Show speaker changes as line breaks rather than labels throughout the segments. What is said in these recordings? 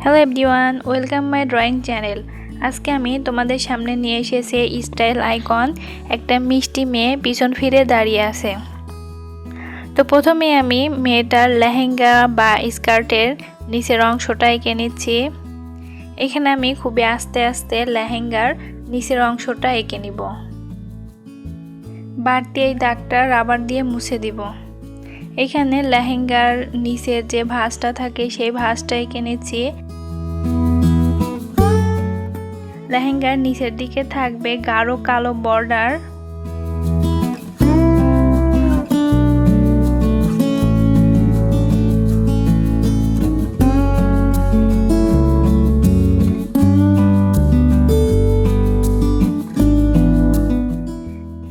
Hello everyone, welcome my drawing channel. আজকে আমি তোমাদের সামনে নিয়ে এসেছি স্টাইল আইকন। একটা মিষ্টি মেয়ে পিছন ফিরে দাঁড়িয়ে আছে। তো প্রথমে আমি মেয়েটার লেহেঙ্গা বা স্কার্টের নিচের অংশটা এঁকে নিচ্ছি। এখানে আমি খুবই আস্তে আস্তে লেহেঙ্গার নিচের অংশটা এঁকে নিব। বাড়তি এই দাগটা রাবার দিয়ে মুছে দিব। এখানে লেহেঙ্গার নিচের যে ভাঁজটা থাকে সেই ভাঁজটা এঁকে নিচ্ছি। লেহেঙ্গার নিচের দিকে থাকবে গাঢ় কালো বর্ডার।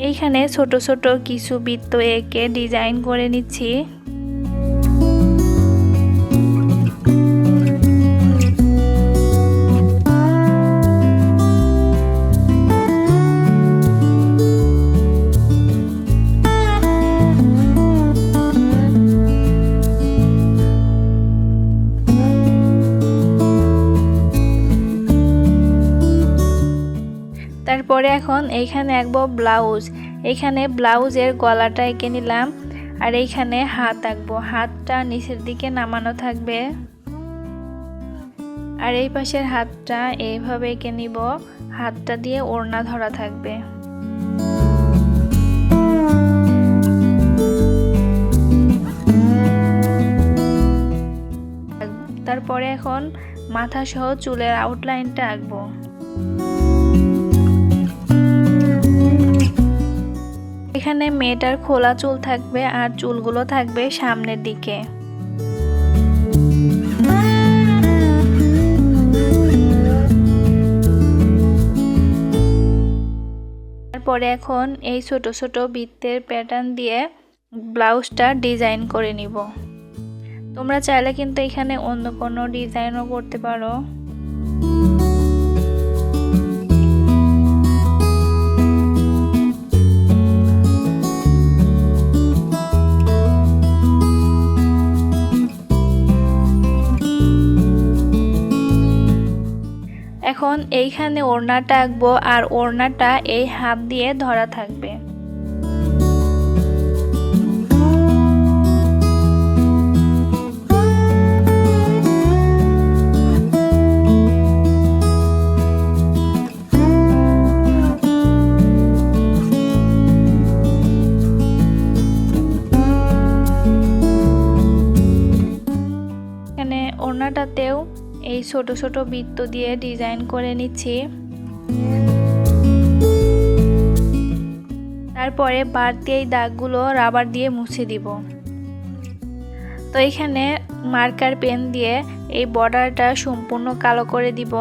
এইখানে ছোট ছোট কিছু বৃত্ত এঁকে ডিজাইন করে নিচ্ছি। তারপরে এখন এইখানে আঁকবো ব্লাউজ। এইখানে ব্লাউজের গলাটা এঁকে নিলাম, আর এইখানে হাত আঁকবো। হাতটা নিচের দিকে নামানো থাকবে, আর এই পাশের হাতটা এইভাবে এঁকে নিব। হাতটা দিয়ে ওড়না ধরা থাকবে। তারপরে এখন মাথা সহ চুলের আউটলাইনটা আঁকবো। এখানে মেয়েটার খোলা চুল থাকবে আর চুলগুলো থাকবে সামনের দিকে। তারপরে এখন এই ছোট ছোট বৃত্তের প্যাটার্ন দিয়ে ব্লাউজটা ডিজাইন করে নিব। তোমরা চাইলে কিন্তু এখানে অন্য কোনো ডিজাইনও করতে পারো। এখন এইখানে ওড়নাটা আঁকবো, আর ওড়নাটা এই হাত দিয়ে ধরা থাকবে। এখানে ওড়নাটাতেও এই ছোট ছোট বৃত্ত দিয়ে ডিজাইন করে নিচ্ছি। তারপরে বাড়তি এই দাগগুলো রাবার দিয়ে মুছে দিব। তো এখানে মার্কার পেন দিয়ে এই বর্ডারটা সম্পূর্ণ কালো করে দিব।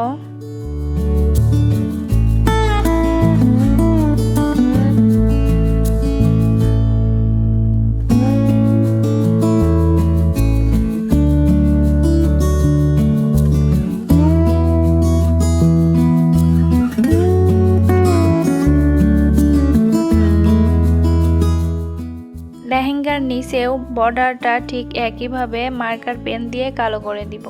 লেহেঙ্গার নিচেও বর্ডারটা ঠিক একইভাবে মার্কার পেন দিয়ে কালো করে দিব।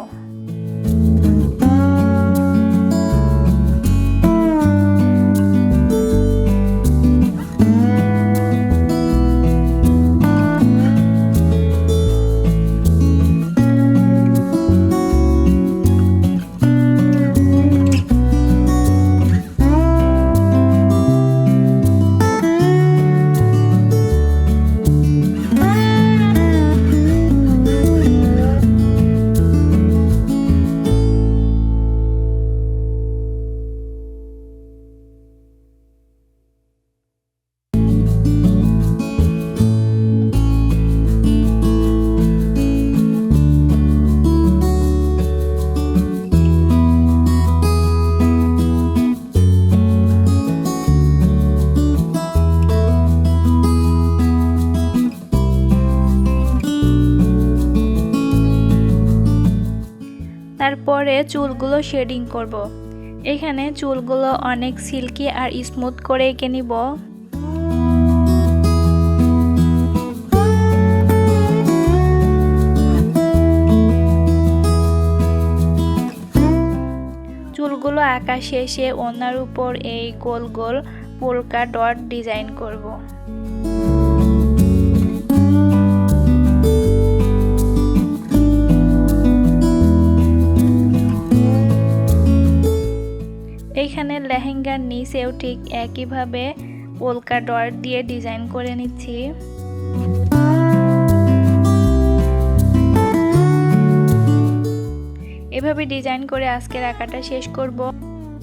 তারপরে চুলগুলো শেডিং করব। এখানে চুলগুলো অনেক সিল্কি আর স্মুথ করে এঁকে নিব। সবগুলো আঁকা শেষে ওড়নার উপর এই গোল গোল পোলকা ডট ডিজাইন করব। এইখানে লেহেঙ্গার নিচেও ঠিক একইভাবে পোলকা ডট দিয়ে ডিজাইন করে নিচ্ছি। এভাবে ডিজাইন করে আজকের আঁকাটা শেষ করব।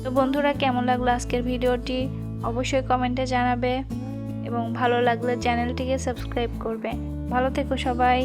তো বন্ধুরা, কেমন লাগলো আজকের ভিডিওটি অবশ্যই কমেন্টে জানাবে এবং ভালো লাগলে চ্যানেলটিকে সাবস্ক্রাইব করবে। ভালো থেকো সবাই।